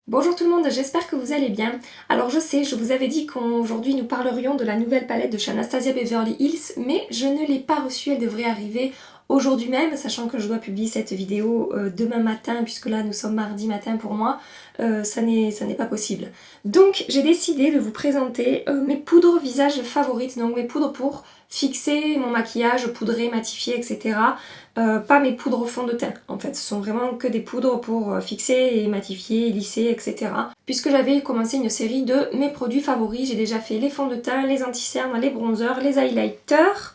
Bonjour tout le monde, j'espère que vous allez bien. Alors je sais, je vous avais dit qu'aujourd'hui nous parlerions de la nouvelle palette de chez Anastasia Beverly Hills, mais je ne l'ai pas reçue, elle devrait arriver aujourd'hui même, sachant que je dois publier cette vidéo demain matin, puisque là nous sommes mardi matin pour moi, ça n'est pas possible. Donc j'ai décidé de vous présenter mes poudres visage favorites, donc mes poudres pour fixer mon maquillage, poudrer, matifier, etc. Pas mes poudres au fond de teint, en fait, ce sont vraiment que des poudres pour fixer et matifier, lisser, etc. Puisque j'avais commencé une série de mes produits favoris, j'ai déjà fait les fonds de teint, les anti-cernes, les bronzers, les highlighters.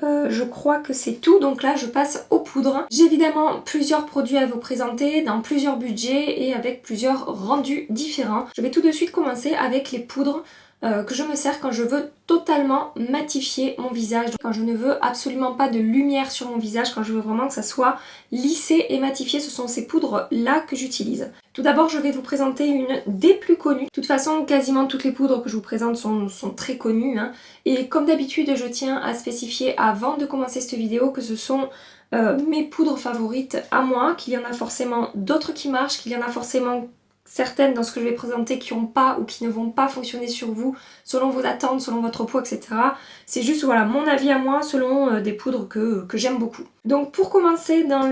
Je crois que c'est tout, donc là je passe aux poudres. J'ai évidemment plusieurs produits à vous présenter dans plusieurs budgets et avec plusieurs rendus différents. Je vais tout de suite commencer avec les poudres que je me sers quand je veux totalement matifier mon visage, quand je ne veux absolument pas de lumière sur mon visage, quand je veux vraiment que ça soit lissé et matifié, ce sont ces poudres là que j'utilise. Tout d'abord je vais vous présenter une des plus connues. De toute façon quasiment toutes les poudres que je vous présente sont très connues, hein. Et comme d'habitude je tiens à spécifier avant de commencer cette vidéo que ce sont mes poudres favorites à moi, qu'il y en a forcément d'autres qui marchent, qu'il y en a forcément certaines dans ce que je vais présenter qui n'ont pas ou qui ne vont pas fonctionner sur vous selon vos attentes, selon votre peau, etc. C'est juste voilà mon avis à moi selon des poudres que j'aime beaucoup. Donc pour commencer dans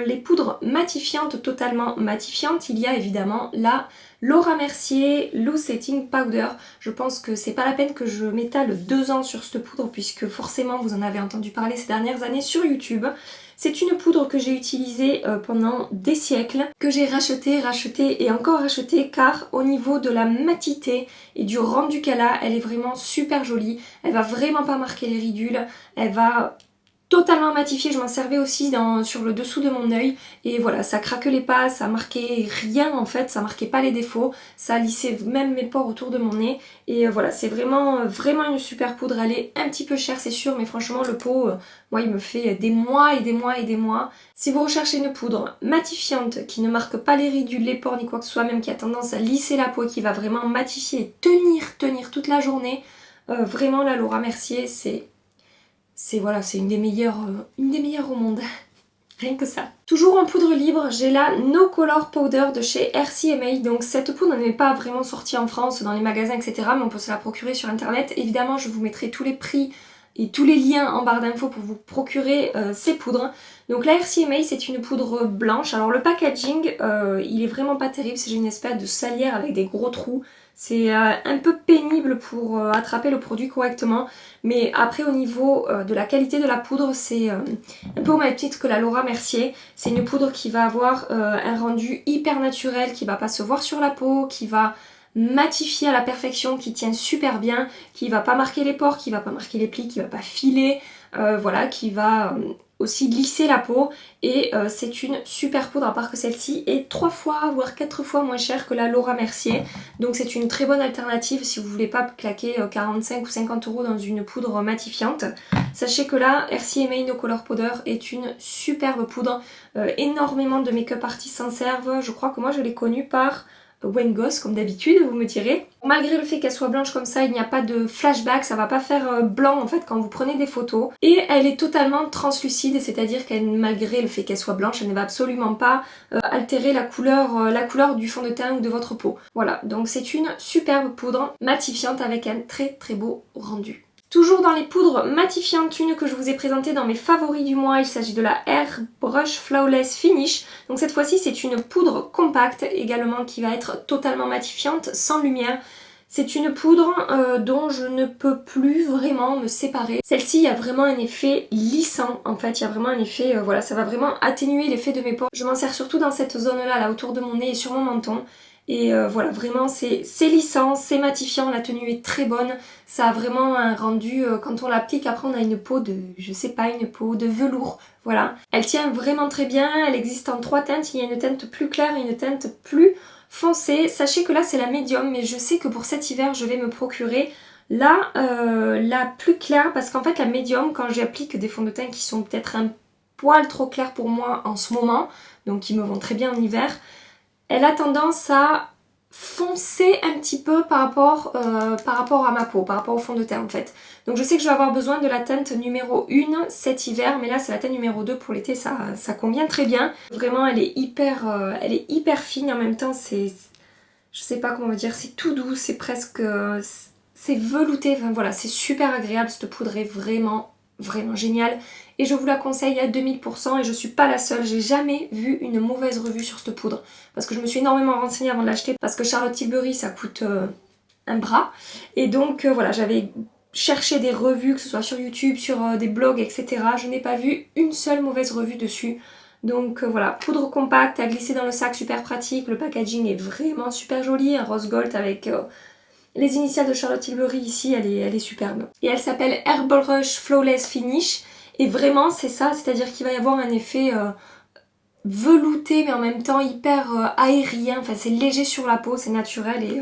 les poudres matifiantes, totalement matifiantes, il y a évidemment la Laura Mercier Loose Setting Powder. Je pense que c'est pas la peine que je m'étale 2 ans sur cette poudre puisque forcément vous en avez entendu parler ces dernières années sur YouTube. C'est une poudre que j'ai utilisée pendant des siècles, que j'ai rachetée et encore rachetée car au niveau de la matité et du rendu qu'elle a, elle est vraiment super jolie. Elle va vraiment pas marquer les ridules, elle va totalement matifiée, je m'en servais aussi sur le dessous de mon œil et voilà, ça craquelait pas, ça marquait rien en fait, ça marquait pas les défauts, ça lissait même mes pores autour de mon nez et voilà, c'est vraiment une super poudre. Elle est un petit peu chère c'est sûr, mais franchement le pot, moi il me fait des mois et des mois et des mois. Si vous recherchez une poudre matifiante qui ne marque pas les ridules, les pores ni quoi que ce soit, même qui a tendance à lisser la peau et qui va vraiment matifier et tenir toute la journée, vraiment la Laura Mercier c'est voilà, c'est une des meilleures au monde. Rien que ça. Toujours en poudre libre, j'ai la No Color Powder de chez RCMA. Donc cette poudre n'est pas vraiment sortie en France, dans les magasins, etc. Mais on peut se la procurer sur internet. Évidemment, je vous mettrai tous les prix et tous les liens en barre d'infos pour vous procurer ces poudres. Donc la RCMA, c'est une poudre blanche. Alors le packaging, il est vraiment pas terrible. C'est une espèce de salière avec des gros trous. C'est un peu pénible pour attraper le produit correctement, mais après au niveau de la qualité de la poudre, c'est un peu au même titre que la Laura Mercier. C'est une poudre qui va avoir un rendu hyper naturel, qui va pas se voir sur la peau, qui va matifier à la perfection, qui tient super bien, qui va pas marquer les pores, qui va pas marquer les plis, qui va pas filer, voilà, qui va aussi lisser la peau et c'est une super poudre à part que celle-ci est 3 fois voire 4 fois moins chère que la Laura Mercier, donc c'est une très bonne alternative si vous voulez pas claquer 45 ou 50 € dans une poudre matifiante. Sachez que là RCMA No Color Powder est une superbe poudre, énormément de make-up artistes s'en servent, je crois que moi je l'ai connue par Wayne Goss comme d'habitude, vous me direz. Malgré le fait qu'elle soit blanche comme ça, il n'y a pas de flashback, ça va pas faire blanc en fait quand vous prenez des photos. Et elle est totalement translucide, c'est-à-dire qu'elle, malgré le fait qu'elle soit blanche, elle ne va absolument pas altérer la couleur du fond de teint ou de votre peau. Voilà, donc c'est une superbe poudre matifiante avec un très beau rendu. Toujours dans les poudres matifiantes, une que je vous ai présentée dans mes favoris du mois, il s'agit de la Airbrush Flawless Finish. Donc cette fois-ci c'est une poudre compacte également qui va être totalement matifiante, sans lumière. C'est une poudre dont je ne peux plus vraiment me séparer. Celle-ci, il y a vraiment un effet lissant en fait, il y a vraiment un effet, voilà, ça va vraiment atténuer l'effet de mes pores. Je m'en sers surtout dans cette zone-là, là autour de mon nez et sur mon menton. Et voilà, vraiment c'est lissant, c'est matifiant, la tenue est très bonne, ça a vraiment un rendu, quand on l'applique après on a une peau de, je sais pas, une peau de velours, voilà. Elle tient vraiment très bien, elle existe en 3 teintes, il y a une teinte plus claire et une teinte plus foncée. Sachez que là c'est la médium, mais je sais que pour cet hiver je vais me procurer la plus claire, parce qu'en fait la médium, quand j'applique des fonds de teint qui sont peut-être un poil trop clairs pour moi en ce moment, donc qui me vont très bien en hiver, elle a tendance à foncer un petit peu par rapport à ma peau, par rapport au fond de teint en fait. Donc je sais que je vais avoir besoin de la teinte numéro 1 cet hiver, mais là c'est la teinte numéro 2 pour l'été, ça convient très bien. Vraiment elle est hyper fine, en même temps je sais pas comment vous dire, c'est tout doux, c'est presque... c'est velouté, enfin voilà, c'est super agréable, cette poudre est vraiment, vraiment géniale. Et je vous la conseille à 2000% et je suis pas la seule, j'ai jamais vu une mauvaise revue sur cette poudre. Parce que je me suis énormément renseignée avant de l'acheter, parce que Charlotte Tilbury ça coûte un bras. Et donc voilà, j'avais cherché des revues, que ce soit sur YouTube, sur des blogs, etc. Je n'ai pas vu une seule mauvaise revue dessus. Donc voilà, poudre compacte à glisser dans le sac, super pratique. Le packaging est vraiment super joli, un rose gold avec les initiales de Charlotte Tilbury ici, elle est superbe. Et elle s'appelle Herbal Rush Flawless Finish. Et vraiment c'est ça, c'est-à-dire qu'il va y avoir un effet velouté mais en même temps hyper aérien. Enfin c'est léger sur la peau, c'est naturel et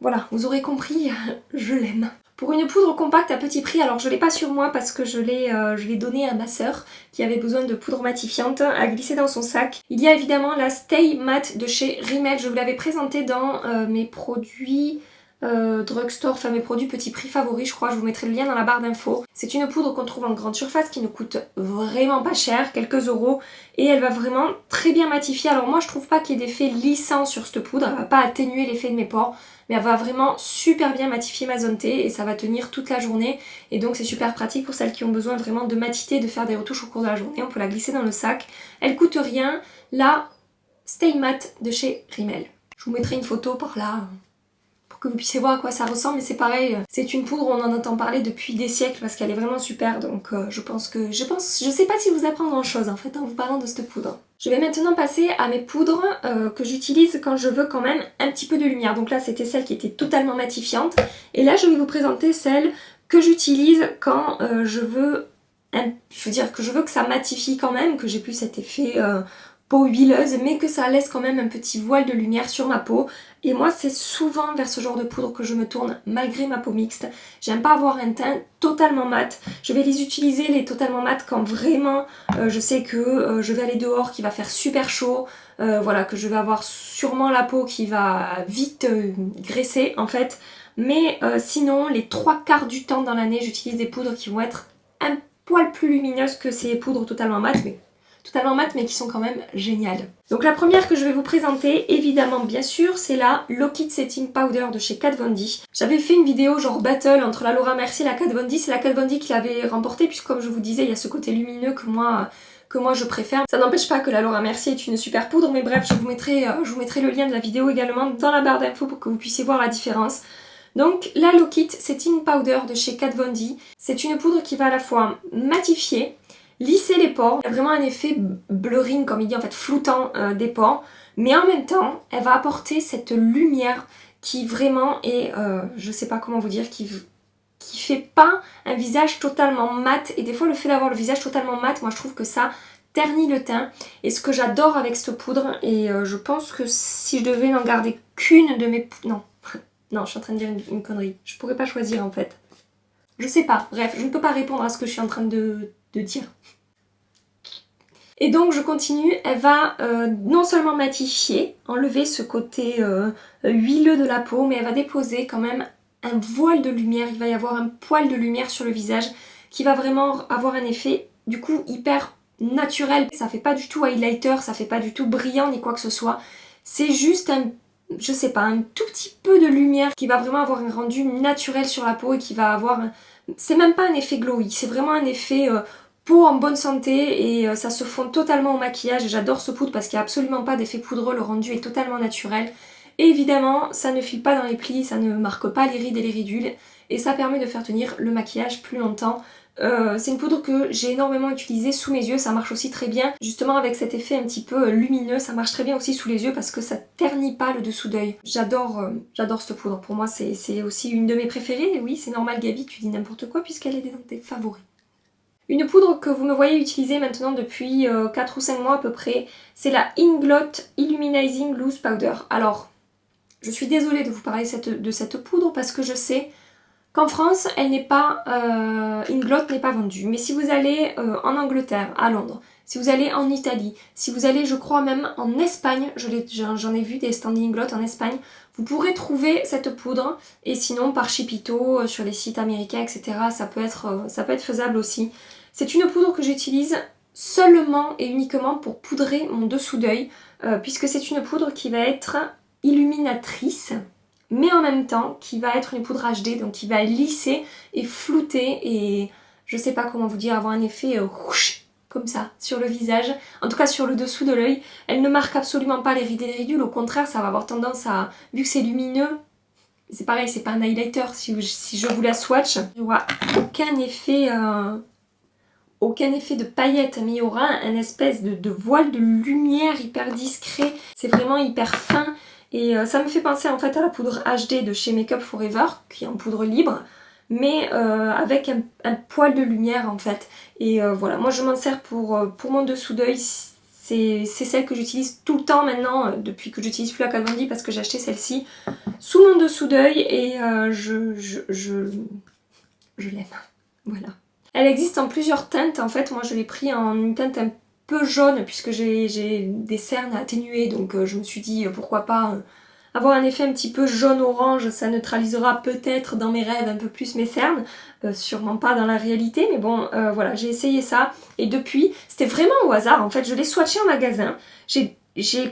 voilà, vous aurez compris, je l'aime. Pour une poudre compacte à petit prix, alors je l'ai pas sur moi parce que je l'ai donnée à ma sœur qui avait besoin de poudre matifiante à glisser dans son sac. Il y a évidemment la Stay Matte de chez Rimmel, je vous l'avais présentée dans mes produits drugstore, enfin mes produits petit prix favoris je crois, je vous mettrai le lien dans la barre d'infos. C'est une poudre qu'on trouve en grande surface qui ne coûte vraiment pas cher, quelques euros, et elle va vraiment très bien matifier. Alors moi je trouve pas qu'il y ait d'effet lissant sur cette poudre, elle va pas atténuer l'effet de mes pores, mais elle va vraiment super bien matifier ma zone T et ça va tenir toute la journée et donc c'est super pratique pour celles qui ont besoin vraiment de matité, de faire des retouches au cours de la journée. On peut la glisser dans le sac, elle coûte rien, la Stay Matte de chez Rimmel. Je vous mettrai une photo par là pour que vous puissiez voir à quoi ça ressemble, mais c'est pareil, c'est une poudre, on en entend parler depuis des siècles parce qu'elle est vraiment super, donc je sais pas si vous apprend grand chose en fait en vous parlant de cette poudre. Je vais maintenant passer à mes poudres que j'utilise quand je veux quand même un petit peu de lumière. Donc là c'était celle qui était totalement matifiante, et là je vais vous présenter celle que j'utilise quand je veux que ça matifie quand même, que j'ai plus cet effet peau huileuse, mais que ça laisse quand même un petit voile de lumière sur ma peau. Et moi c'est souvent vers ce genre de poudre que je me tourne malgré ma peau mixte. J'aime pas avoir un teint totalement mat. Je vais les utiliser les totalement mat quand vraiment je sais que je vais aller dehors, qu'il va faire super chaud, voilà, que je vais avoir sûrement la peau qui va vite graisser en fait. Mais sinon les 3/4 du temps dans l'année j'utilise des poudres qui vont être un poil plus lumineuses que ces poudres totalement mat, mais qui sont quand même géniales. Donc la première que je vais vous présenter, évidemment bien sûr, c'est la Lock It Setting Powder de chez Kat Von D. J'avais fait une vidéo genre battle entre la Laura Mercier et la Kat Von D, c'est la Kat Von D qui l'avait remportée, puisque comme je vous disais, il y a ce côté lumineux que moi je préfère. Ça n'empêche pas que la Laura Mercier est une super poudre, mais bref, je vous mettrai le lien de la vidéo également dans la barre d'infos pour que vous puissiez voir la différence. Donc la Lock It Setting Powder de chez Kat Von D, c'est une poudre qui va à la fois matifier, lisser les pores, il y a vraiment un effet blurring comme il dit en fait, floutant des pores, mais en même temps elle va apporter cette lumière qui vraiment est, je sais pas comment vous dire, qui fait pas un visage totalement mat, et des fois le fait d'avoir le visage totalement mat, moi je trouve que ça ternit le teint, et ce que j'adore avec cette poudre, et je pense que si je devais n'en garder qu'une de mes... Non, je suis en train de dire une connerie, je pourrais pas choisir en fait. Je sais pas, bref, je ne peux pas répondre à ce que je suis en train de dire. Et donc je continue, elle va non seulement matifier, enlever ce côté huileux de la peau, mais elle va déposer quand même un voile de lumière, il va y avoir un poil de lumière sur le visage qui va vraiment avoir un effet du coup hyper naturel. Ça fait pas du tout highlighter, ça fait pas du tout brillant ni quoi que ce soit, c'est juste je sais pas, un tout petit peu de lumière qui va vraiment avoir un rendu naturel sur la peau et qui va avoir... C'est même pas un effet glowy, c'est vraiment un effet peau en bonne santé, et ça se fond totalement au maquillage, et j'adore ce poudre parce qu'il n'y a absolument pas d'effet poudreux, le rendu est totalement naturel. Et évidemment, ça ne file pas dans les plis, ça ne marque pas les rides et les ridules, et ça permet de faire tenir le maquillage plus longtemps. C'est une poudre que j'ai énormément utilisée sous mes yeux, ça marche aussi très bien, justement avec cet effet un petit peu lumineux, ça marche très bien aussi sous les yeux parce que ça ternit pas le dessous d'œil. J'adore cette poudre, pour moi c'est aussi une de mes préférées, et oui c'est normal Gabi, tu dis n'importe quoi puisqu'elle est dans tes favoris. Une poudre que vous me voyez utiliser maintenant depuis 4 ou 5 mois à peu près, c'est la Inglot Illuminizing Loose Powder. Alors, je suis désolée de vous parler de cette poudre parce que je sais qu'en France, elle n'est pas, Inglot n'est pas vendue. Mais si vous allez en Angleterre, à Londres, si vous allez en Italie, si vous allez, je crois même en Espagne, j'en ai vu des stands Inglot en Espagne, vous pourrez trouver cette poudre, et sinon par Chipito, sur les sites américains, etc. Ça peut être faisable aussi. C'est une poudre que j'utilise seulement et uniquement pour poudrer mon dessous d'œil, puisque c'est une poudre qui va être illuminatrice, mais en même temps qui va être une poudre HD, donc qui va lisser et flouter et je sais pas comment vous dire, avoir un effet comme ça sur le visage, en tout cas sur le dessous de l'œil. Elle ne marque absolument pas les rides et les ridules, au contraire ça va avoir tendance à, vu que c'est lumineux, c'est pareil, c'est pas un highlighter, si je vous la swatch, il n'y aura aucun effet de paillettes, mais il y aura un espèce de voile de lumière hyper discret, c'est vraiment hyper fin. Et ça me fait penser en fait à la poudre HD de chez Make Up Forever, qui est en poudre libre, mais avec un poil de lumière en fait. Et voilà, moi je m'en sers pour mon dessous d'œil, c'est celle que j'utilise tout le temps maintenant, depuis que j'utilise plus la Kat Von D parce que j'ai acheté celle-ci sous mon dessous d'œil et je l'aime, voilà. Elle existe en plusieurs teintes, en fait moi je l'ai pris en une teinte un peu jaune puisque j'ai des cernes à atténuer, donc je me suis dit pourquoi pas avoir un effet un petit peu jaune-orange, ça neutralisera peut-être dans mes rêves un peu plus mes cernes, sûrement pas dans la réalité, mais bon voilà, j'ai essayé ça et depuis, c'était vraiment au hasard en fait, je l'ai swatché en magasin,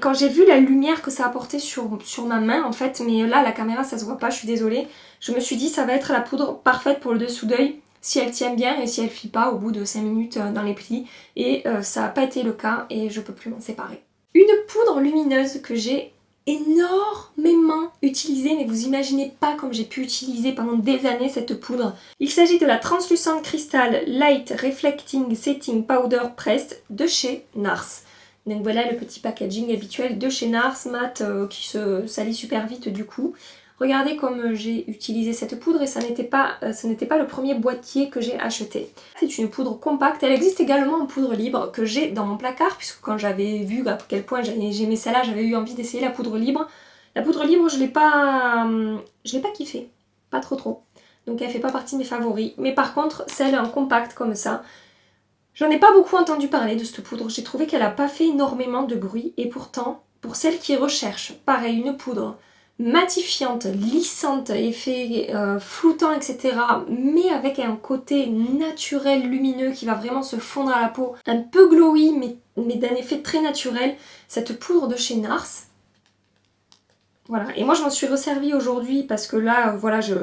quand j'ai vu la lumière que ça apportait sur ma main en fait, mais là la caméra ça se voit pas, je suis désolée, je me suis dit ça va être la poudre parfaite pour le dessous d'œil, si elle tient bien et si elle file pas au bout de 5 minutes dans les plis, et ça n'a pas été le cas et je peux plus m'en séparer. Une poudre lumineuse que j'ai énormément utilisée, mais vous imaginez pas comme j'ai pu utiliser pendant des années cette poudre. Il s'agit de la Translucent Crystal Light Reflecting Setting Powder Pressed de chez NARS. Donc voilà le petit packaging habituel de chez NARS, mat qui se salit super vite du coup. Regardez comme j'ai utilisé cette poudre et ce n'était pas le premier boîtier que j'ai acheté. C'est une poudre compacte, elle existe également en poudre libre que j'ai dans mon placard puisque quand j'avais vu à quel point j'aimais celle-là, j'avais eu envie d'essayer la poudre libre. La poudre libre je l'ai pas kiffé, pas trop. Donc elle fait pas partie de mes favoris. Mais par contre celle en compact comme ça, j'en ai pas beaucoup entendu parler de cette poudre. J'ai trouvé qu'elle a pas fait énormément de bruit et pourtant pour celles qui recherchent pareil une poudre matifiante, lissante, effet floutant, etc. mais avec un côté naturel, lumineux qui va vraiment se fondre à la peau, un peu glowy mais d'un effet très naturel, cette poudre de chez NARS. Voilà, et moi je m'en suis resservie aujourd'hui parce que là, voilà, je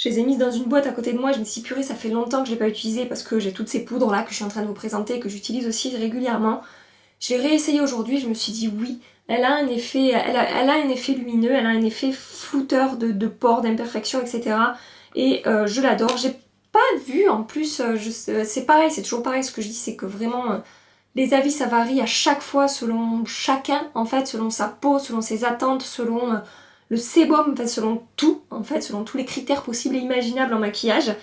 les ai mises dans une boîte à côté de moi, je me suis dit purée, ça fait longtemps que je l'ai pas utilisée parce que j'ai toutes ces poudres là que je suis en train de vous présenter, que j'utilise aussi régulièrement. J'ai réessayé aujourd'hui, je me suis dit oui, elle a un effet lumineux, elle a un effet flouteur de pores, d'imperfections, etc. Et je l'adore. J'ai pas vu en plus, c'est pareil, c'est toujours pareil ce que je dis, c'est que vraiment les avis ça varie à chaque fois selon chacun, en fait, selon sa peau, selon ses attentes, selon le sébum, en fait, selon tout, en fait, selon tous les critères possibles et imaginables en maquillage.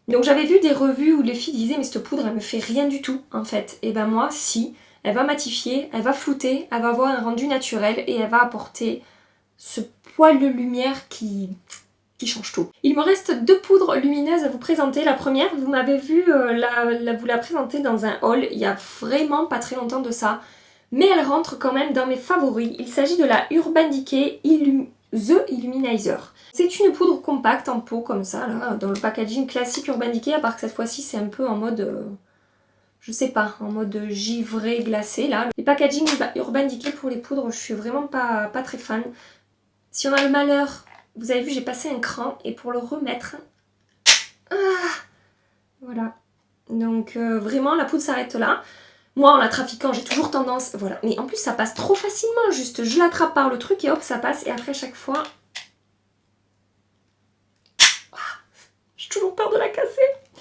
Donc j'avais vu des revues où les filles disaient mais cette poudre elle me fait rien du tout en fait. Et ben moi si. Elle va matifier, elle va flouter, elle va avoir un rendu naturel et elle va apporter ce poil de lumière qui change tout. Il me reste 2 poudres lumineuses à vous présenter. La première, vous m'avez vu vous la présenter dans un haul il y a vraiment pas très longtemps de ça, mais elle rentre quand même dans mes favoris. Il s'agit de la Urban Decay The Illuminizer. C'est une poudre compacte en pot comme ça, là, dans le packaging classique Urban Decay, à part que cette fois-ci c'est un peu en mode... je sais pas, en mode givré, glacé là. Les packaging Urban Decay pour les poudres, je suis vraiment pas très fan. Si on a le malheur, vous avez vu j'ai passé un cran et pour le remettre, voilà. Donc vraiment la poudre s'arrête là. Moi en la trafiquant j'ai toujours tendance, voilà. Mais en plus ça passe trop facilement, juste je l'attrape par le truc et hop ça passe et après chaque fois... j'ai toujours peur de la casser.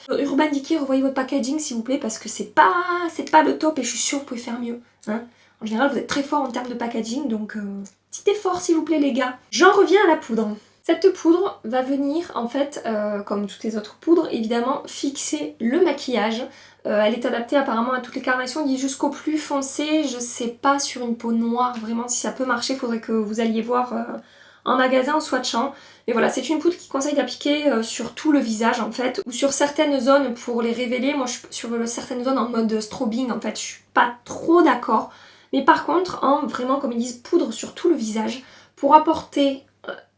Urban Decay, revoyez votre packaging s'il vous plaît parce que c'est pas le top et je suis sûre que vous pouvez faire mieux. Hein. En général vous êtes très fort en termes de packaging donc petit effort s'il vous plaît les gars. J'en reviens à la poudre. Cette poudre va venir en fait, comme toutes les autres poudres, évidemment fixer le maquillage. Elle est adaptée apparemment à toutes les carnations, il dit jusqu'au plus foncé. Je sais pas sur une peau noire vraiment si ça peut marcher, faudrait que vous alliez voir en magasin en swatchant. Mais voilà, c'est une poudre qui conseille d'appliquer sur tout le visage en fait, ou sur certaines zones pour les révéler. Moi je suis sur certaines zones en mode strobing en fait, je suis pas trop d'accord. Mais par contre, en vraiment comme ils disent poudre sur tout le visage, pour apporter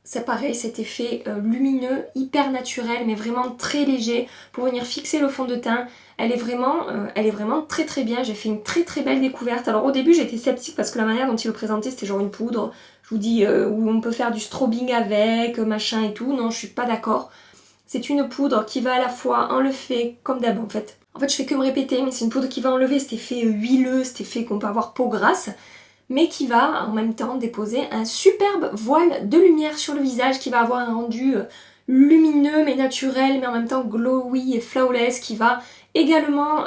c'est pareil, cet effet lumineux, hyper naturel, mais vraiment très léger pour venir fixer le fond de teint. Elle est vraiment très très bien. J'ai fait une très très belle découverte. Alors au début j'étais sceptique parce que la manière dont il le présentait c'était genre une poudre. Je vous dis où on peut faire du strobing avec, machin et tout. Non, je suis pas d'accord. C'est une poudre qui va à la fois enlever, comme d'hab en fait. En fait je fais que me répéter, mais c'est une poudre qui va enlever cet effet huileux, cet effet qu'on peut avoir peau grasse, mais qui va en même temps déposer un superbe voile de lumière sur le visage qui va avoir un rendu lumineux mais naturel, mais en même temps glowy et flawless, qui va également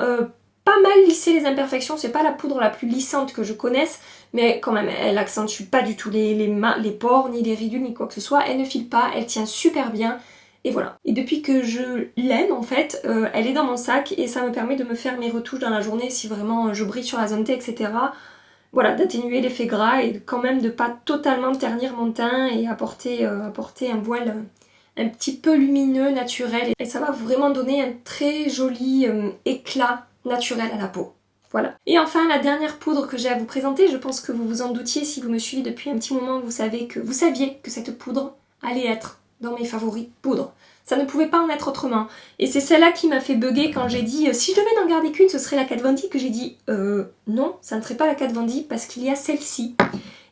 pas mal lisser les imperfections. C'est pas la poudre la plus lissante que je connaisse, mais quand même elle accentue pas du tout les pores, ni les ridules, ni quoi que ce soit. Elle ne file pas, elle tient super bien. Et voilà. Et depuis que je l'aime en fait, elle est dans mon sac et ça me permet de me faire mes retouches dans la journée si vraiment je brille sur la zone T, etc. Voilà, d'atténuer l'effet gras et quand même de pas totalement ternir mon teint et apporter un voile un petit peu lumineux, naturel. Et ça va vraiment donner un très joli éclat naturel à la peau. Voilà. Et enfin, la dernière poudre que j'ai à vous présenter, je pense que vous vous en doutiez si vous me suivez depuis un petit moment, vous saviez que cette poudre allait être dans mes favoris poudres. Ça ne pouvait pas en être autrement. Et c'est celle-là qui m'a fait bugger quand j'ai dit si je devais n'en garder qu'une, ce serait la Kat Von D, que j'ai dit non, ça ne serait pas la Kat Von D parce qu'il y a celle-ci.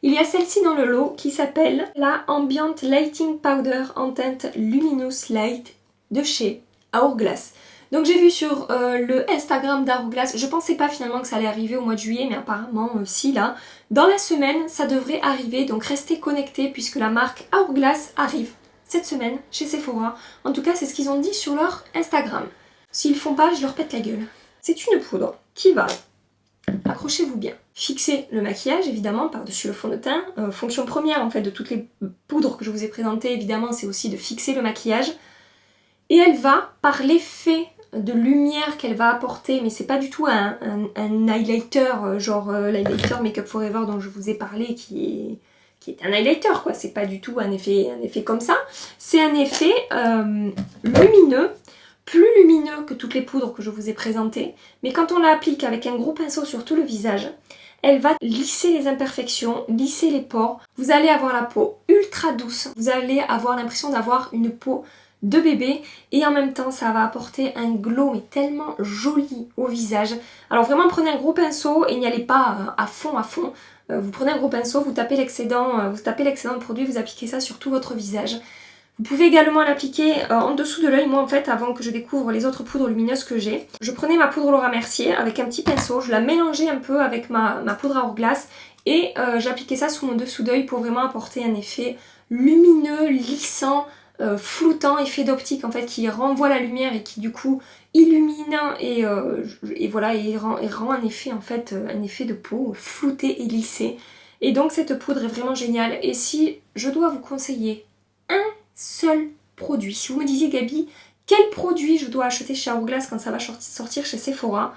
Il y a celle-ci dans le lot qui s'appelle la Ambient Lighting Powder en teinte Luminous Light de chez Hourglass. Donc j'ai vu sur le Instagram d'Hourglass, je pensais pas finalement que ça allait arriver au mois de juillet, mais apparemment si là. Dans la semaine, ça devrait arriver, donc restez connectés puisque la marque Hourglass arrive cette semaine chez Sephora. En tout cas, c'est ce qu'ils ont dit sur leur Instagram. S'ils font pas, je leur pète la gueule. C'est une poudre qui va, accrochez-vous bien, fixer le maquillage évidemment par-dessus le fond de teint. Fonction première en fait de toutes les poudres que je vous ai présentées évidemment, c'est aussi de fixer le maquillage. Et elle va, par l'effet de lumière qu'elle va apporter, mais c'est pas du tout un highlighter genre l'highlighter Make Up For Ever dont je vous ai parlé qui est un highlighter quoi, c'est pas du tout un effet comme ça, c'est un effet lumineux, plus lumineux que toutes les poudres que je vous ai présentées, mais quand on l'applique avec un gros pinceau sur tout le visage, elle va lisser les imperfections, lisser les pores, vous allez avoir la peau ultra douce, vous allez avoir l'impression d'avoir une peau de bébé et en même temps ça va apporter un glow mais tellement joli au visage. Alors vraiment prenez un gros pinceau et n'y allez pas à fond. Vous prenez un gros pinceau, vous tapez l'excédent de produit, vous appliquez ça sur tout votre visage. Vous pouvez également l'appliquer en dessous de l'œil. Moi en fait avant que je découvre les autres poudres lumineuses que j'ai, je prenais ma poudre Laura Mercier avec un petit pinceau, je la mélangeais un peu avec ma poudre Hourglass et j'appliquais ça sous mon dessous d'œil pour vraiment apporter un effet lumineux, lissant, floutant, effet d'optique en fait qui renvoie la lumière et qui du coup illumine et voilà et rend un effet en fait un effet de peau flouté et lissé. Et donc cette poudre est vraiment géniale. Et si je dois vous conseiller un seul produit, si vous me disiez Gabi quel produit je dois acheter chez Hourglass quand ça va sortir chez Sephora,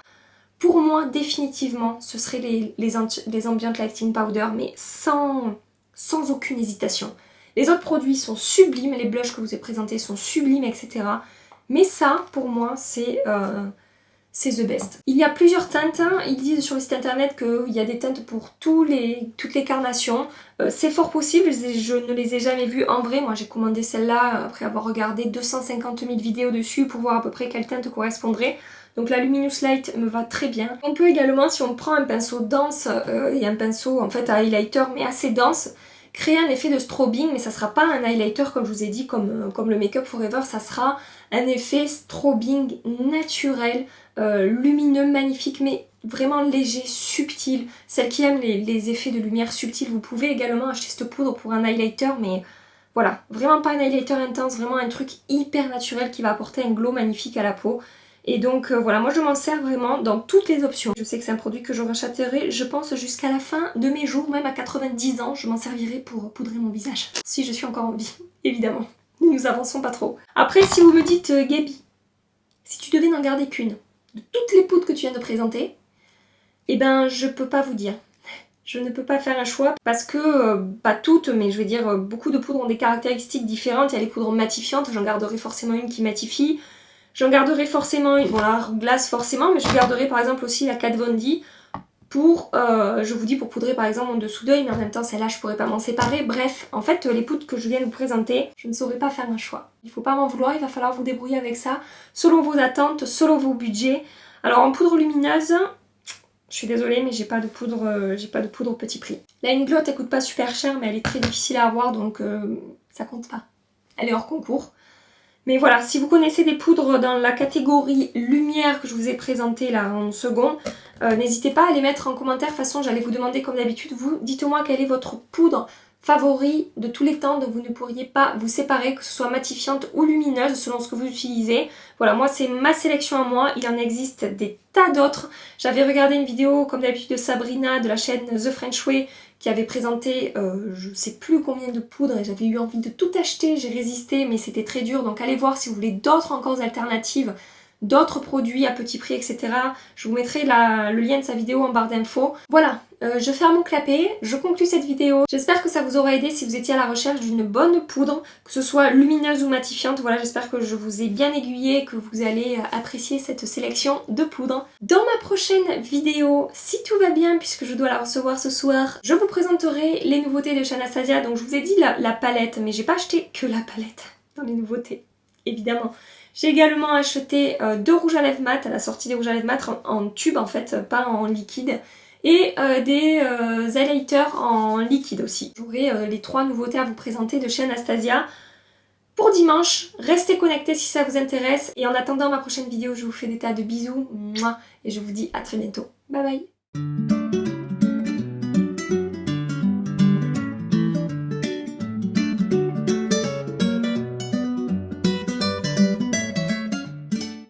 pour moi définitivement ce serait les Ambient Lighting Powder, mais sans aucune hésitation. Les autres produits sont sublimes, les blushs que je vous ai présentés sont sublimes, etc. Mais ça, pour moi, c'est the best. Il y a plusieurs teintes, hein. Ils disent sur le site internet qu'il y a des teintes pour toutes les carnations. C'est fort possible, je ne les ai jamais vues en vrai. Moi j'ai commandé celle-là après avoir regardé 250 000 vidéos dessus pour voir à peu près quelle teinte correspondrait. Donc la Luminous Light me va très bien. On peut également, si on prend un pinceau dense et un pinceau en fait à highlighter mais assez dense, créer un effet de strobing, mais ça sera pas un highlighter comme je vous ai dit, comme le Make Up For Ever, ça sera un effet strobing naturel, lumineux, magnifique, mais vraiment léger, subtil. Celles qui aiment les effets de lumière subtils, vous pouvez également acheter cette poudre pour un highlighter, mais voilà, vraiment pas un highlighter intense, vraiment un truc hyper naturel qui va apporter un glow magnifique à la peau. Et donc voilà, moi je m'en sers vraiment dans toutes les options. Je sais que c'est un produit que je rachèterai, je pense, jusqu'à la fin de mes jours, même à 90 ans, je m'en servirai pour poudrer mon visage. Si je suis encore en vie, évidemment. Nous avançons pas trop. Après, si vous me dites, Gabi, si tu devais n'en garder qu'une, de toutes les poudres que tu viens de présenter, eh ben je peux pas vous dire. Je ne peux pas faire un choix parce que, pas toutes, mais je vais dire, beaucoup de poudres ont des caractéristiques différentes. Il y a les poudres matifiantes, j'en garderai forcément une qui matifie. J'en garderai forcément une, bon la Hourglass forcément, mais je garderai par exemple aussi la Kat Von D pour, je vous dis pour poudrer par exemple mon dessous d'œil, mais en même temps celle-là je pourrais pas m'en séparer. Bref, en fait les poudres que je viens de vous présenter, je ne saurais pas faire un choix. Il faut pas m'en vouloir, il va falloir vous débrouiller avec ça, selon vos attentes, selon vos budgets. Alors en poudre lumineuse, je suis désolée mais j'ai pas de poudre au petit prix. Là une glotte elle coûte pas super cher mais elle est très difficile à avoir donc ça compte pas. Elle est hors concours. Mais voilà, si vous connaissez des poudres dans la catégorie lumière que je vous ai présentée là en second, n'hésitez pas à les mettre en commentaire. De toute façon, j'allais vous demander comme d'habitude, vous dites-moi quelle est votre poudre favori de tous les temps dont vous ne pourriez pas vous séparer, que ce soit matifiante ou lumineuse selon ce que vous utilisez. Voilà, moi c'est ma sélection à moi, il en existe des tas d'autres. J'avais regardé une vidéo comme d'habitude de Sabrina de la chaîne The French Way qui avait présenté je sais plus combien de poudres et j'avais eu envie de tout acheter, j'ai résisté mais c'était très dur, donc allez voir si vous voulez d'autres encore alternatives, d'autres produits à petit prix, etc. Je vous mettrai le lien de sa vidéo en barre d'infos. Voilà, je ferme mon clapet, je conclue cette vidéo. J'espère que ça vous aura aidé si vous étiez à la recherche d'une bonne poudre, que ce soit lumineuse ou matifiante. Voilà, j'espère que je vous ai bien aiguillé, que vous allez apprécier cette sélection de poudres. Dans ma prochaine vidéo, si tout va bien, puisque je dois la recevoir ce soir, je vous présenterai les nouveautés de Shanastasia. Donc je vous ai dit la palette, mais j'ai pas acheté que la palette dans les nouveautés, évidemment. J'ai également acheté 2 rouges à lèvres mat, à la sortie des rouges à lèvres mat en tube en fait, pas en liquide. Et des highlighters en liquide aussi. J'aurai les 3 nouveautés à vous présenter de chez Anastasia. Pour dimanche, restez connectés si ça vous intéresse. Et en attendant ma prochaine vidéo, je vous fais des tas de bisous. Mouah, et je vous dis à très bientôt. Bye bye.